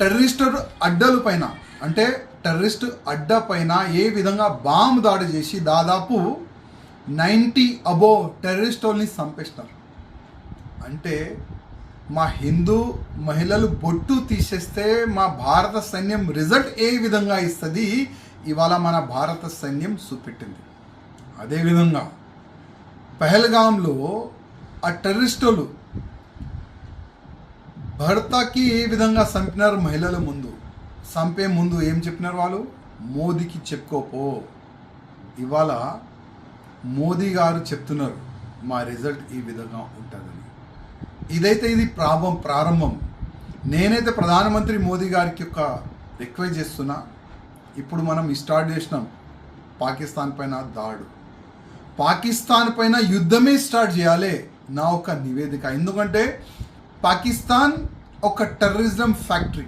Terrorist అడ్డల పైన అంటే terrorist అడ్డ పైన ఏ విధంగా బాంబు దాడి చేసి దాదాపు 90 అబోవ్ టెర్రరిస్టుల్ని చంపేస్తారు. అంటే మా హిందూ మహిళలు బొట్టు తీసేస్తే మా భారత సైన్యం రిజల్ట్ ఏ విధంగా ఇస్తుంది ఇవాళ మన భారత సైన్యం చూపెట్టింది. అదేవిధంగా పహల్గాంలో ఆ టెర్రరిస్టులు భర్తకి ఏ విధంగా చంపినారు మహిళల ముందు, చంపే ముందు ఏం చెప్పినారు వాళ్ళు, మోదీకి చెప్పుకోపో. ఇవాళ మోదీ గారు చెప్తున్నారు మా రిజల్ట్ ఈ విధంగా ఉంటుందని. ఇది ప్రారంభం. నేనైతే ప్రధానమంత్రి మోదీ గారికి ఒక రిక్వెస్ట్ చేస్తున్నా. ఇప్పుడు మనం స్టార్ట్ చేసినాం పాకిస్తాన్ పైన దాడు, పాకిస్తాన్ పైన యుద్ధమే స్టార్ట్ చేయాలి నా ఒక నివేదిక. ఎందుకంటే పాకిస్తాన్ ఒక టెర్రరిజం ఫ్యాక్టరీ.